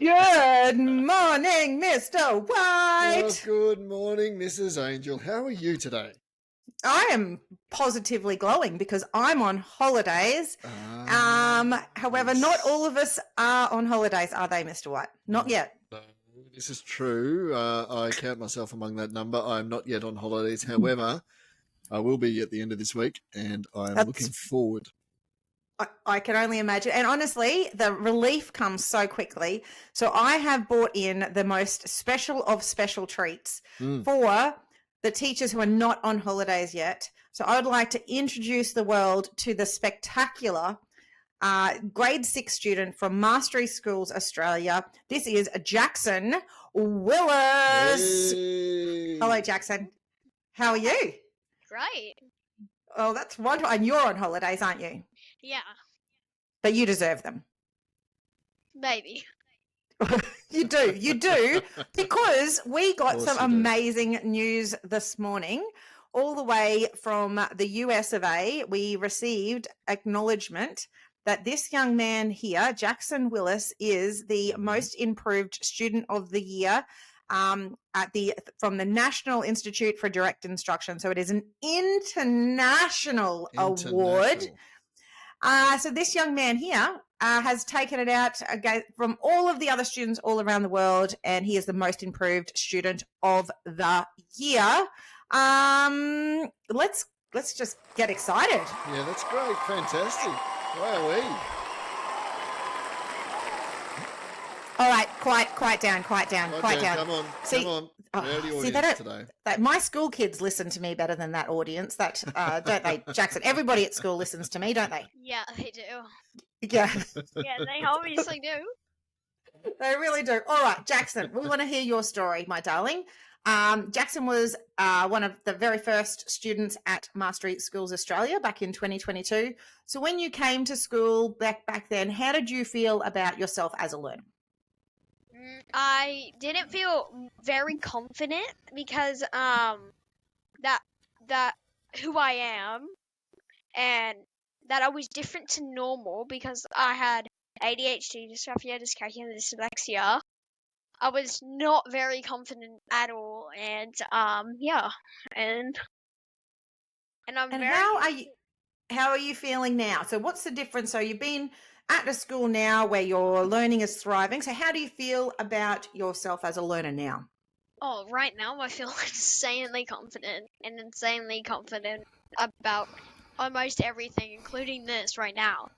Good morning, Mr. White. Well, good morning, Mrs. Angel. How are you today? I am positively glowing because I'm on holidays. However, Yes. not all of us are on holidays, are they, Mr. White? Not yet. No, this is true. I count myself among that number. I'm not yet on holidays. However, I will be at the end of this week, and I'm looking forward. I can only imagine. And honestly, the relief comes so quickly. So I have brought in the most special of special treats for the teachers who are not on holidays yet. So I would like to introduce the world to the spectacular grade 6 student from Mastery Schools Australia. This is Jackson Willis. Hey. Hello, Jackson. How are you? Great. Oh, that's wonderful. And you're on holidays, aren't you? Yeah, But you deserve them. maybe. You do, because we got some you do. amazing news this morning, all the way from the US of A. We received acknowledgement that this young man here, Jackson Willis, is the most improved student of the year from the National Institute for Direct Instruction. So it is an international award. So this young man here has taken it out from all of the other students all around the world, and he is the most improved student of the year. Let's just get excited. Yeah, that's great. Fantastic. Wowee. All right, quiet down. Come on. See, my school kids listen to me better than that audience. That don't they, Jackson? Everybody at school listens to me, don't they? Yeah, they do. Yeah, Yeah, they obviously do. they really do. All right, Jackson, we want to hear your story, my darling. Jackson was one of the very first students at Mastery Schools Australia back in 2022. So when you came to school back then, how did you feel about yourself as a learner? I didn't feel very confident because that who I am and that I was different to normal because I had ADHD, dysgraphia, dyscalculia, and dyslexia. I was not very confident at all, and yeah, and I'm And very. how are you feeling now? So what's the difference? So you've been at a school now where your learning is thriving. So how do you feel about yourself as a learner now? Oh, right now I feel insanely confident about almost everything, including this right now.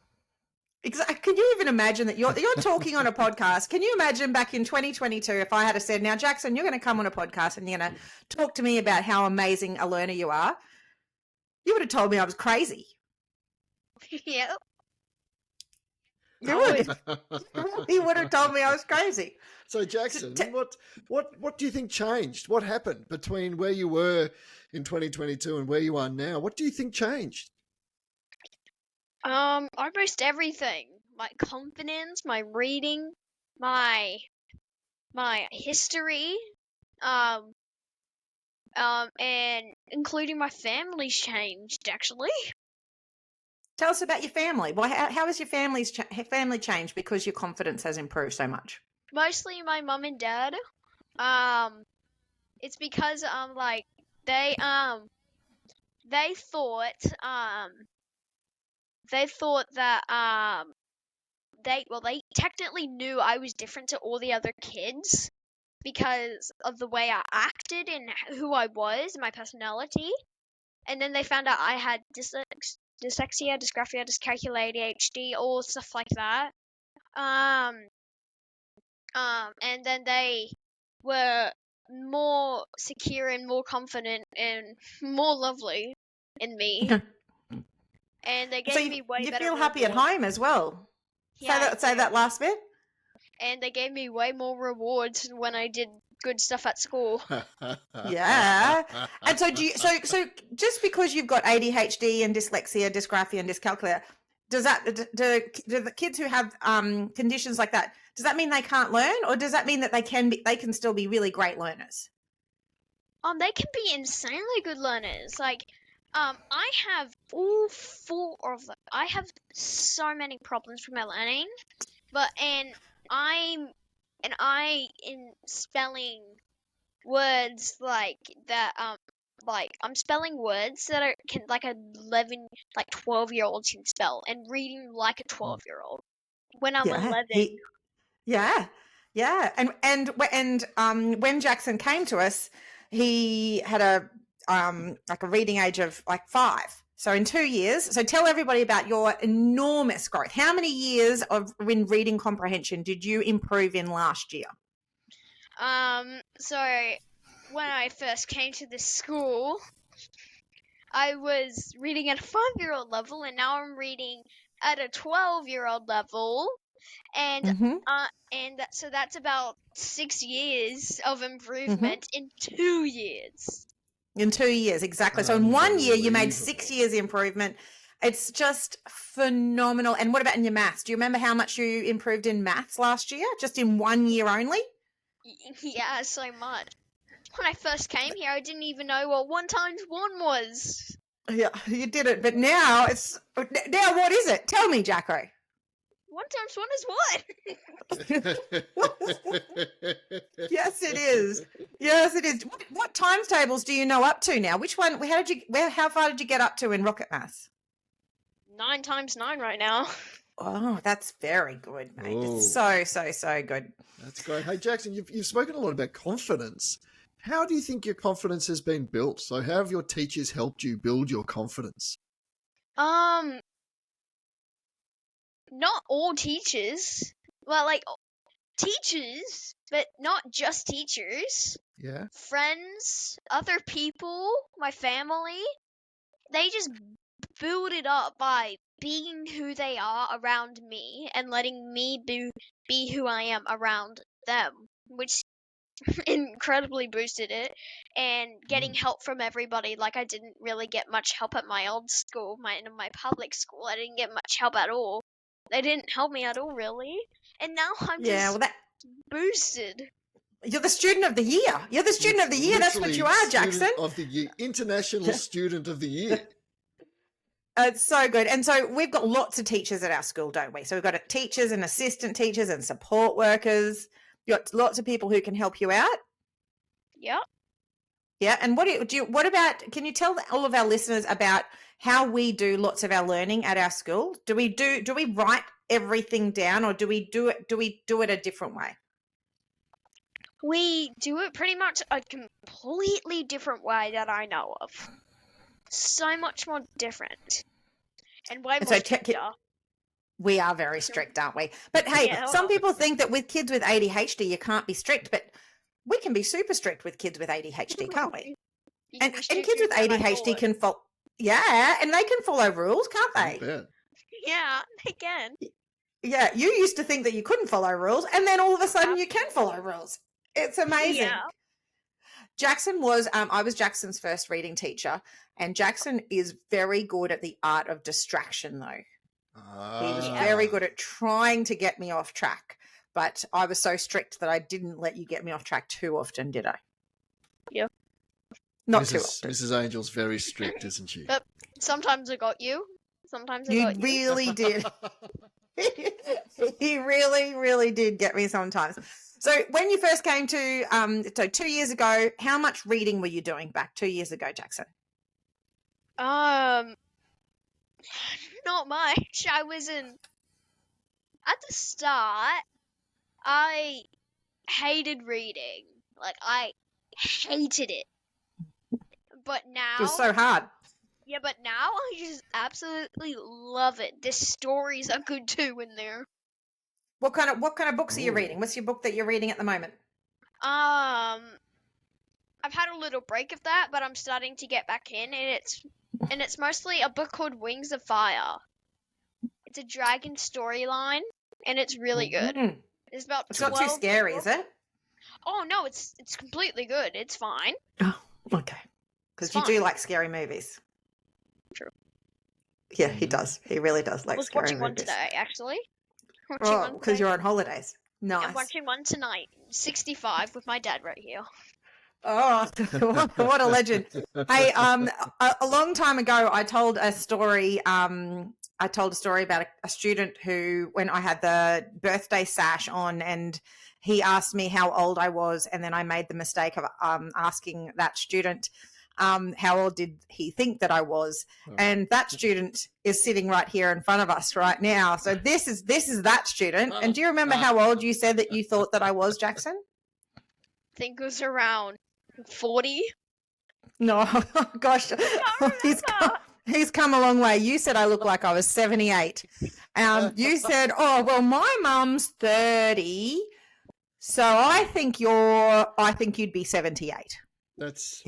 Exactly. Can you even imagine that you're talking on a podcast? Can you imagine back in 2022 if I had said, now, Jackson, you're going to come on a podcast and you're going to talk to me about how amazing a learner you are? You would have told me I was crazy. Yep. You would. You would have told me I was crazy. So Jackson, what do you think changed? What happened between where you were in 2022 and where you are now? What do you think changed? Almost everything. My confidence, my reading, my history, and including my family's changed actually. Tell us about your family. Well, how has your family changed because your confidence has improved so much? Mostly my mum and dad. It's because they thought that they technically knew I was different to all the other kids because of the way I acted and who I was, my personality. And then they found out I had dyslexia, dysgraphia, dyscalculia, ADHD, all stuff like that. And then they were more secure and more confident and more lovely in me. And they gave me way better. You feel happy at home as well. Yeah, say that last bit. And they gave me way more rewards when I did good stuff at school. Yeah. And so so just because you've got ADHD and dyslexia, dysgraphia and dyscalculia, do the kids who have conditions like that, does that mean they can't learn, or does that mean that they can still be really great learners? They can be insanely good learners. Like I have all four of them. I have so many problems with my learning, and I'm and I am spelling words like that. I'm spelling words that are like 12-year-olds can spell, and reading like a 12-year-old when I'm Yeah, 11. yeah. And when Jackson came to us, he had a like a reading age of like 5. So in 2 years, so tell everybody about your enormous growth. How many years of in reading comprehension did you improve in last year? So when I first came to this school, I was reading at a 5-year-old level, and now I'm reading at a 12-year-old level, and so that's about 6 years of improvement in 2 years. In 2 years, exactly. So in 1 year, you made 6 years improvement. It's just phenomenal. And what about in your maths? Do you remember how much you improved in maths last year, just in 1 year only? Yeah, so much. When I first came here, I didn't even know what 1 times 1 was. Yeah, you did it. But now what is it? Tell me, Jacko. 1 times 1 is what? Yes, it is. Yes, it is. What times tables do you know up to now? Which one? How far did you get up to in rocket maths? 9 times 9 right now. Oh, that's very good, mate. Oh. It's so good. That's great. Hey, Jackson, you've spoken a lot about confidence. How do you think your confidence has been built? So how have your teachers helped you build your confidence? Not all teachers. Well, like, teachers, but not just teachers. Yeah. Friends, other people, my family. They just build it up by being who they are around me and letting me be who I am around them, which incredibly boosted it, and getting help from everybody. Like, I didn't really get much help at my old school, my public school. I didn't get much help at all. They didn't help me at all, really. And now I'm just boosted. You're the student of the year. You're the student of the year. That's what you are, Jackson. Of the year, international student of the year. It's so good. And so we've got lots of teachers at our school, don't we? So we've got teachers and assistant teachers and support workers. You've got lots of people who can help you out. Yep. Yeah. And can you tell all of our listeners about how we do lots of our learning at our school? Do we write everything down, or do we do it a different way? We do it pretty much a completely different way that I know of. So much more different. And way more stricter. We are very strict, aren't we? But hey, some people think that with kids with ADHD, you can't be strict, but we can be super strict with kids with ADHD, can't we? And kids with ADHD can follow, and they can follow rules, can't they? Yeah, they can. Yeah, you used to think that you couldn't follow rules, and then all of a sudden you can follow rules. It's amazing. Yeah. Jackson I was Jackson's first reading teacher, and Jackson is very good at the art of distraction, though. He was very good at trying to get me off track, but I was so strict that I didn't let you get me off track too often, did I? Yeah. Not too often. Mrs. Angel's very strict, isn't she? But sometimes I got you. Sometimes I got you. You really did. He really, really did get me sometimes. So when you first came to, 2 years ago, how much reading were you doing back 2 years ago, Jackson? Not much. At the start, I hated reading. Like, I hated it. But now... It was so hard. Yeah, but now I just absolutely love it. The stories are good too in there. What kind of books are you reading? What's your book that you're reading at the moment? I've had a little break of that, but I'm starting to get back in, and it's mostly a book called Wings of Fire. It's a dragon storyline, and it's really good. Mm-hmm. It's about 12 not too scary, books. Is it? Oh no, it's completely good. It's fine. Oh, okay. Because you do like scary movies. True. Yeah, he does. He really does like scary movies. I was watching one today, actually. Oh, because you're on holidays. Nice. I'm watching one tonight, 65, with my dad right here. Oh, what a legend. Hey, a long time ago, I told a story I told a story about a student who, when I had the birthday sash on, and he asked me how old I was, and then I made the mistake of asking that student how old did he think that I was, and that student is sitting right here in front of us right now. So this is that student. And do you remember how old you said that you thought that I was, Jackson? I think it was around 40. No, gosh, he's come a long way. You said I look like I was 78. You said, oh, well, my mum's 30, so I think you'd be 78. That's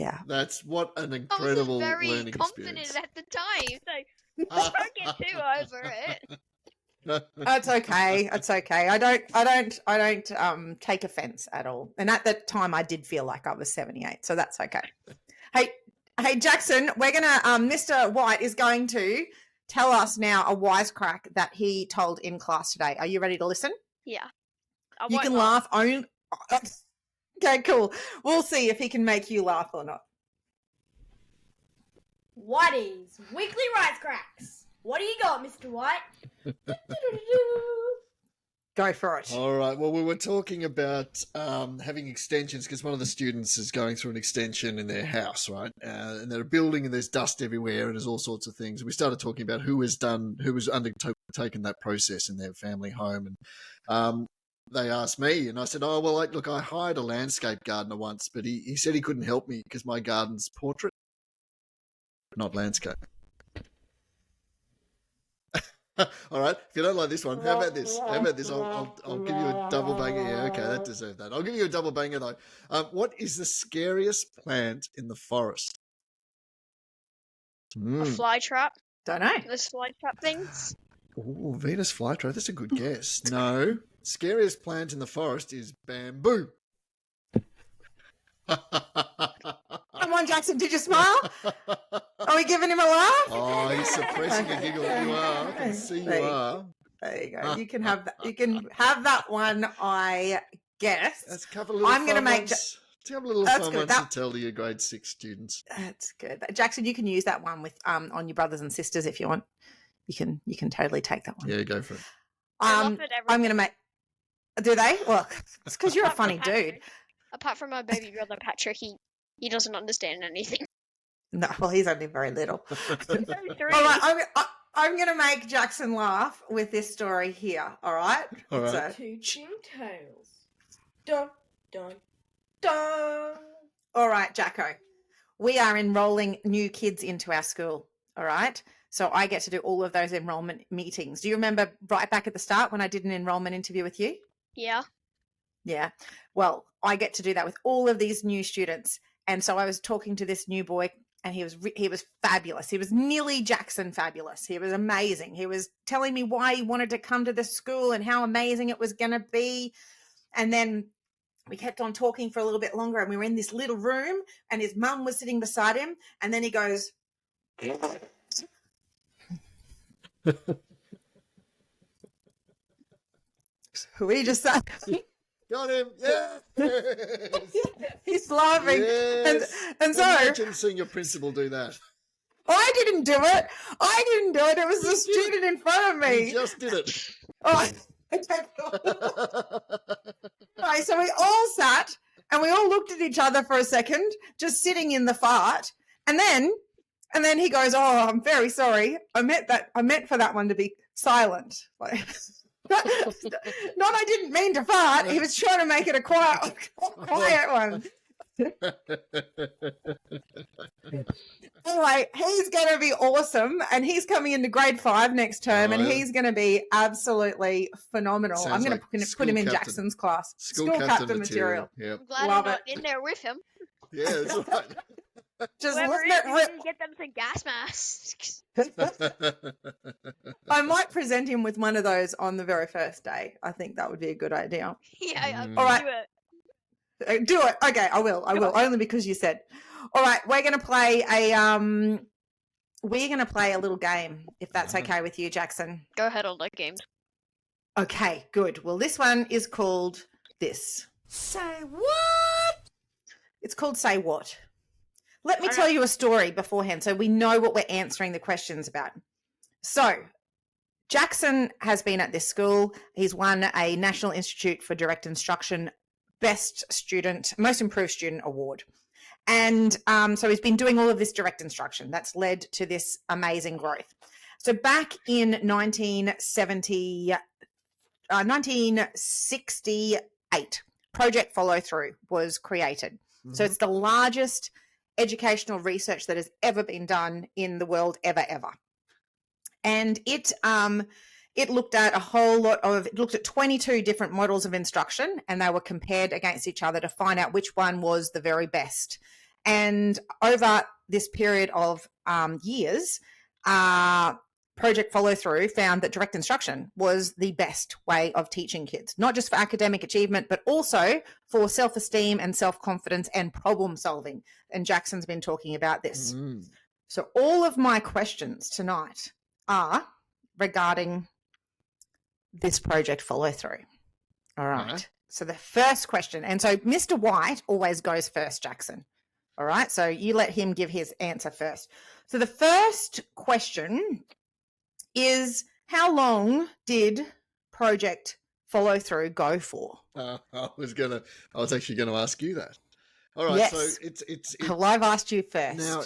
what an I incredible was very learning confident experience. at the time, so don't get too over it. That's okay. It's okay. I don't take offense at all. And at the time, I did feel like I was 78, so that's okay. Hey, Jackson, we're gonna. Mr. White is going to tell us now a wisecrack that he told in class today. Are you ready to listen? Yeah. You can laugh. Okay, cool. We'll see if he can make you laugh or not. Whitey's Weekly Wisecracks. What do you got, Mr. White? Go for it. All right. Well, we were talking about having extensions because one of the students is going through an extension in their house, right? And they're building and there's dust everywhere and there's all sorts of things. We started talking about who was undertaken that process in their family home. And they asked me and I said, oh, well, look, I hired a landscape gardener once, but he said he couldn't help me because my garden's portrait, not landscape. All right. If you don't like this one, how about this? I'll give you a double banger. Yeah, okay, that deserved that. I'll give you a double banger though. What is the scariest plant in the forest? A flytrap. Don't know. Those flytrap things. Oh, Venus flytrap. That's a good guess. No, scariest plant in the forest is bamboo. Come on, Jackson. Did you smile? Are we giving him a laugh? Oh, he's suppressing a giggle. You are. I can see you are. There you go. You can have that. You can have that one. I guess. Let's have a little. I'm going to make. Have a little fun ones to tell to your grade 6 students. That's good, Jackson. You can use that one with on your brothers and sisters if you want. You can totally take that one. Yeah, go for it. I'm going to make. Do they? Well, it's because you're a funny dude. Apart from my baby brother Patrick, he doesn't understand anything. No, well, he's only very little. He's only 3. All right, I'm going to make Jackson laugh with this story here. All right. All right. Teaching tales. Dun dun dun. All right, Jacko. We are enrolling new kids into our school. All right. So I get to do all of those enrollment meetings. Do you remember right back at the start when I did an enrollment interview with you? Yeah. Yeah. Well, I get to do that with all of these new students. And so I was talking to this new boy and he was fabulous. He was nearly Jackson fabulous. He was amazing. He was telling me why he wanted to come to the school and how amazing it was going to be. And then we kept on talking for a little bit longer and we were in this little room and his mum was sitting beside him. And then he goes, who he just said. Got him. Yeah. He's laughing. Yes. And so imagine seeing your principal do that. I didn't do it. It was the student in front of me. You just did it. Oh, right, so we all sat and we all looked at each other for a second, just sitting in the fart. And then he goes, "Oh, I'm very sorry. I meant for that one to be silent." Like, not I didn't mean to fart. He was trying to make it a quiet one. Anyway, he's going to be awesome, and he's coming into grade 5 next term, and he's going to be absolutely phenomenal. I'm going to put him in Jackson's class. School captain material. Yep. I'm glad Love I'm not in there with him. Yeah, that's right. Just Whoever listen is, you can get them some gas masks. I might present him with one of those on the very first day. I think that would be a good idea. Yeah, All right. do it. Do it. Okay, I will. Only because you said. All right, we're going to play a little game, if that's okay with you, Jackson. Go ahead on that game. Okay, good. Well, this one is called this. Say what? It's called Say What. Let me tell you a story beforehand so we know what we're answering the questions about. So, Jackson has been at this school. He's won a National Institute for Direct Instruction Best Student, Most Improved Student Award. And so he's been doing all of this direct instruction. That's led to this amazing growth. So back in 1968, Project Follow Through was created. Mm-hmm. So it's the largest educational research that has ever been done in the world, ever. And it looked at it looked at 22 different models of instruction, and they were compared against each other to find out which one was the very best. And over this period of years, Project Follow Through found that direct instruction was the best way of teaching kids, not just for academic achievement, but also for self-esteem and self-confidence and problem solving. And Jackson's been talking about this. Mm. So all of my questions tonight are regarding this Project Follow Through. All right. Uh-huh. So the first question, and so Mr. White always goes first, Jackson. All right. So you let him give his answer first. So the first question is, how long did Project Follow Through go for? I was actually going to ask you that. All right, yes. So it's well, I've asked you first. Now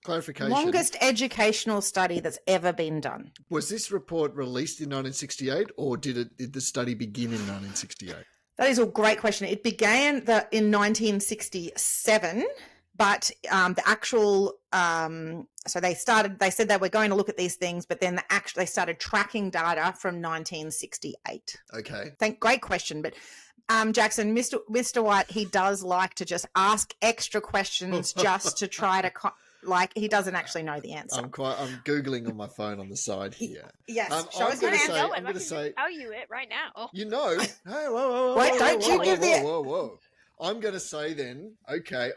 clarification. Longest educational study that's ever been done. Was this report released in 1968, or did the study begin in 1968? That is a great question. It began in 1967, but the actual so they said they were going to look at these things, but then they started tracking data from 1968. Okay. Great question, but Jackson, Mr. White, he does like to just ask extra questions just to try to he doesn't actually know the answer. I'm Googling on my phone on the side here. Yes. Show us your answer. I'm going to tell you it right now. You know. Hey, whoa. Wait, don't you give the... Whoa. I'm going to say then,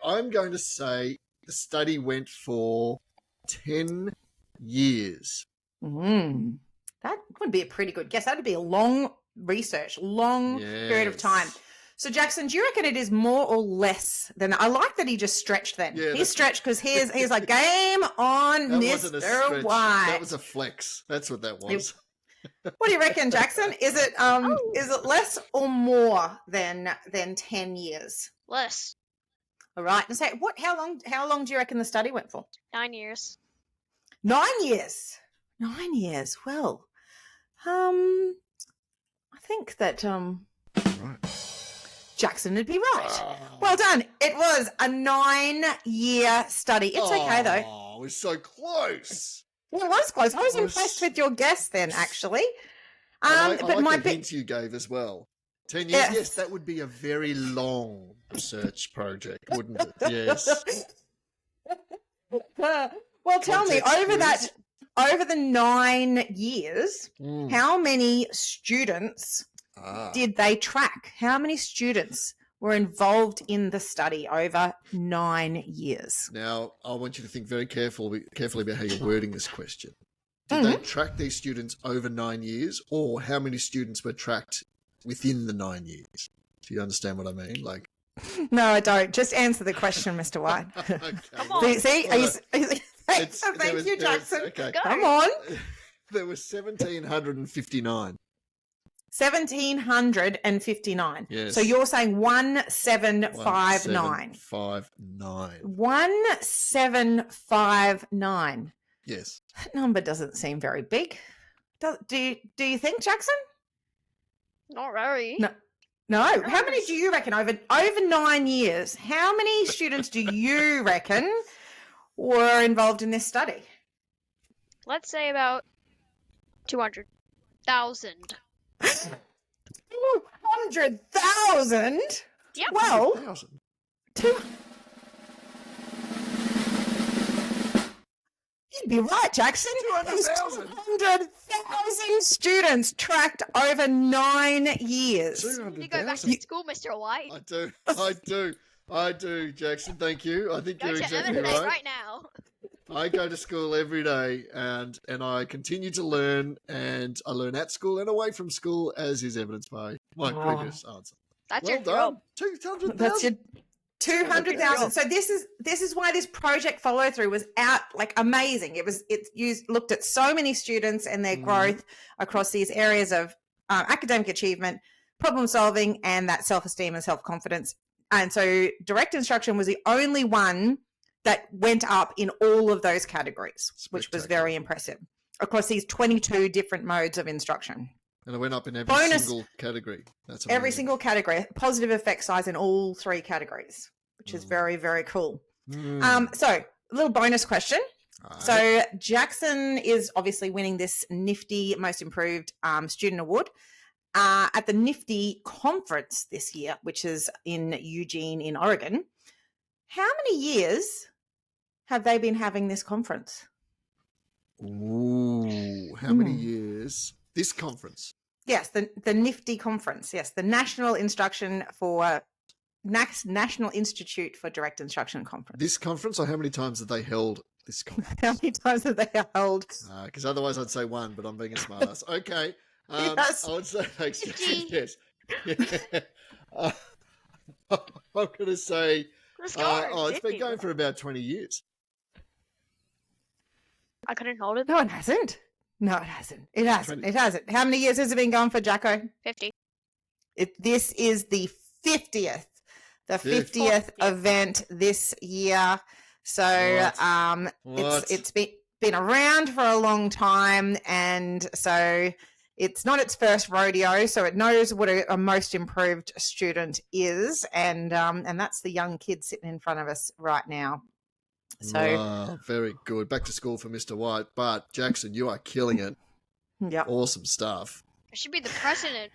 I'm going to say the study went for 10 years. That would be a pretty good guess. That would be a long research, period of time. So, Jackson, do you reckon it is more or less than that? I like that he just stretched then. Yeah, he stretched because here's like, game on, Mr. White. That was a flex. That's what that was. What do you reckon, Jackson? Is it less or more than 10 years? Less. All right. And say how long do you reckon the study went for? 9 years. 9 years. 9 years. Well, I think that right. Jackson would be right. Oh. Well done. It was a 9-year study. It's okay though. Oh, it was so close. Well, it was close. I was impressed with your guess then, actually. I like the hints you gave as well. 10 years? Yes, that would be a very long research project, wouldn't it? Yes. Well, tell me, over the 9 years, how many students did they track? How many students were involved in the study over 9 years? Now, I want you to think very carefully about how you're wording this question. Did they track these students over 9 years, or how many students were tracked within the 9 years? Do you understand what I mean? Like, no, I don't. Just answer the question, Mr. White. Okay. Come on. See, thank you, Jackson. Okay. Come on. There were 1,759. 1,759. Yes. So you're saying 1759. 1759. Yes. That number doesn't seem very big. Do you think, Jackson? Not very. No. How many do you reckon over 9 years? How many students do you reckon were involved in this study? Let's say about 200,000. 200,000? Yep. Well, 200,000. You'd be right, Jackson. 200,000. 200,000 students tracked over 9 years. 200,000. You go back to school, Mr. White. I do, Jackson. Thank you. I think Go you're to exactly M&A right. now. I go to school every day, and I continue to learn, and I learn at school and away from school, as is evidenced by my previous answer. That's well your done. job. 200,000. 200,000. So this is why this project follow through was amazing. It looked at so many students and their growth across these areas of academic achievement, problem solving, and that self-esteem and self-confidence. And so direct instruction was the only one that went up in all of those categories, which was very impressive across these 22 different modes of instruction. And it went up in every single category. That's amazing. Every single category, positive effect size in all 3 categories, which is very, very cool. So a little bonus question. Right. So Jackson is obviously winning this nifty Most Improved Student Award at the Nifty Conference this year, which is in Eugene in Oregon. How many years have they been having this conference? Ooh, how many years? This conference? Yes, the Nifty Conference. Yes, the National Institute for Direct Instruction Conference. This conference, or how many times have they held this conference? How many times have they held? Because otherwise I'd say 1, but I'm being a smartass. Okay. Yes. I would say thanks, Jackson. Yes. Yeah. I'm going to say, it's been going for about 20 years. I couldn't hold it. No, it hasn't. No, it hasn't. It hasn't. 20. It hasn't. How many years has it been going for, Jacko? 50. This is the 50th. The 50th event this year. So it's been around for a long time, and so it's not its first rodeo. So it knows what a most improved student is, and that's the young kid sitting in front of us right now. So very good. Back to school for Mr. White, but Jackson, you are killing it. Yeah, awesome stuff. I should be the president.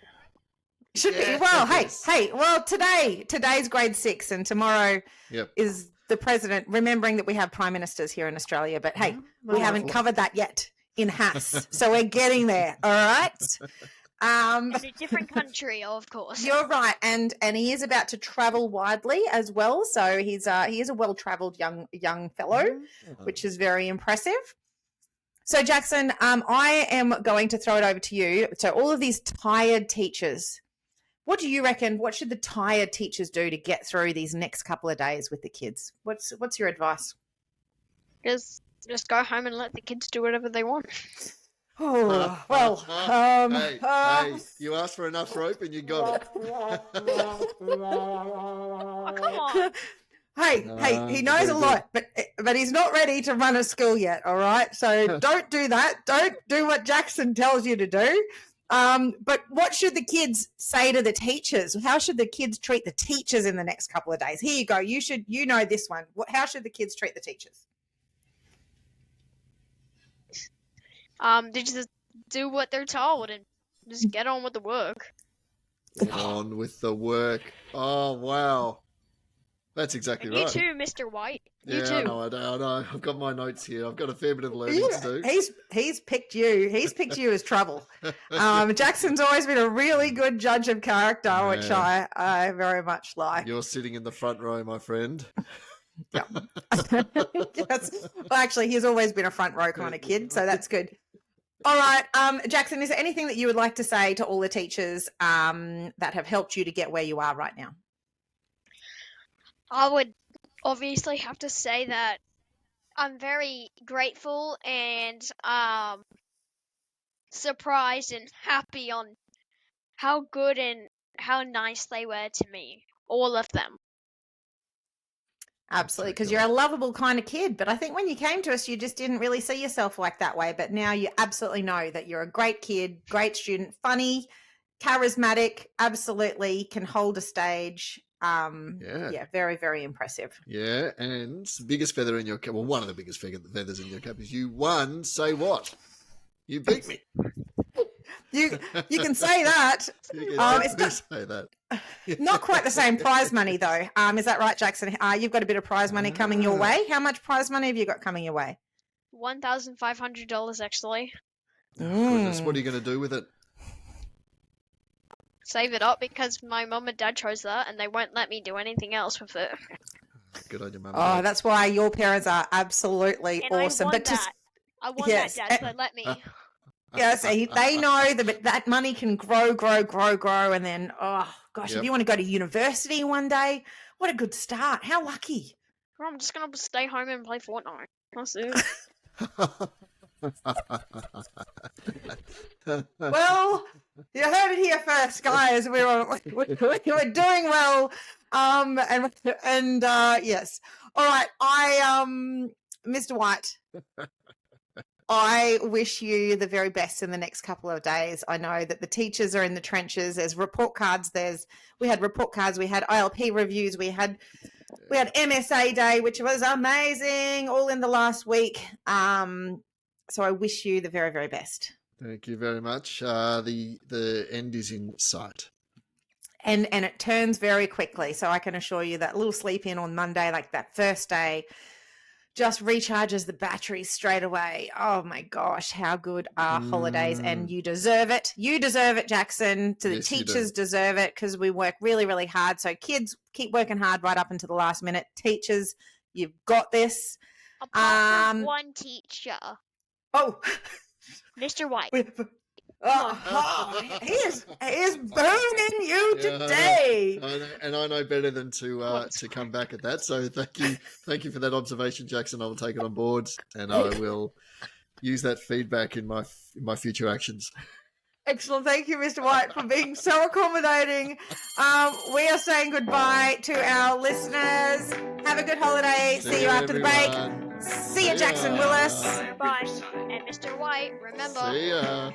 Should be. Well, hey. Well, today's grade 6, and tomorrow is the president. Remembering that we have prime ministers here in Australia, but hey, we haven't covered that yet in Haas, so we're getting there. All right. In a different country, of course. You're right, and he is about to travel widely as well. So he is a well-travelled young fellow, which is very impressive. So Jackson, I am going to throw it over to you. So all of these tired teachers, what do you reckon? What should the tired teachers do to get through these next couple of days with the kids? What's your advice? Just go home and let the kids do whatever they want. Oh, well, hey, you asked for enough rope and you got it. Oh, come on. Hey, he knows a lot, but he's not ready to run a school yet, all right? So don't do that. Don't do what Jackson tells you to do. But what should the kids say to the teachers? How should the kids treat the teachers in the next couple of days? Here you go. You know this one. How should the kids treat the teachers? They just do what they're told and just get on with the work. Get on with the work. Oh, wow. That's exactly and you right. too, Mr. White. Yeah, you too. I know. I've got my notes here. I've got a fair bit of learning to do. He's picked you. He's picked you as trouble. Jackson's always been a really good judge of character, which I very much like. You're sitting in the front row, my friend. Yeah. Yes. Well, actually, he's always been a front row kind of kid, so that's good. All right, Jackson, is there anything that you would like to say to all the teachers that have helped you to get where you are right now? I would obviously have to say that I'm very grateful and surprised and happy on how good and how nice they were to me, all of them. Absolutely, because you're a lovable kind of kid. But I think when you came to us, you just didn't really see yourself like that way. But now you absolutely know that you're a great kid, great student, funny, charismatic, absolutely can hold a stage. Yeah, very, very impressive. Yeah, and the biggest feather in your cap, well, one of the biggest feathers in your cap is you won. Say what? You beat me. You can say that. You can say that. Not quite the same prize money, though. Is that right, Jackson? You've got a bit of prize money coming your way. How much prize money have you got coming your way? $1,500, actually. Oh, goodness. What are you going to do with it? Save it up because my mum and dad chose that and they won't let me do anything else with it. Good on your mum. Oh, that's why your parents are absolutely and awesome. I want that, Dad, so let me. Yes, they know that money can grow, and then, oh, gosh, if you want to go to university one day, what a good start. How lucky. Well, I'm just gonna stay home and play Fortnite. That's it. Well, you heard it here first, guys. We were doing well. Yes. All right. Mr. White, I wish you the very best in the next couple of days. I know that the teachers are in the trenches. There's report cards. We had report cards. We had ILP reviews. We had MSA Day, which was amazing, all in the last week. So I wish you the very, very best. Thank you very much. The end is in sight. And it turns very quickly. So I can assure you that little sleep in on Monday, like that first day, just recharges the batteries straight away. Oh my gosh, how good are holidays? And you deserve it. You deserve it, Jackson. The teachers deserve it because we work really, really hard. So kids, keep working hard right up until the last minute. Teachers, you've got this. Apart from one teacher. Oh, Mr. White. He is burning you today. I know better than to come back at that. So thank you for that observation, Jackson. I will take it on board, and I will use that feedback in my future actions. Excellent. Thank you, Mr. White, for being so accommodating. We are saying goodbye to our listeners. Have a good holiday. See you after the break. See you, Jackson Willis. Bye. And Mr. White, remember. See ya.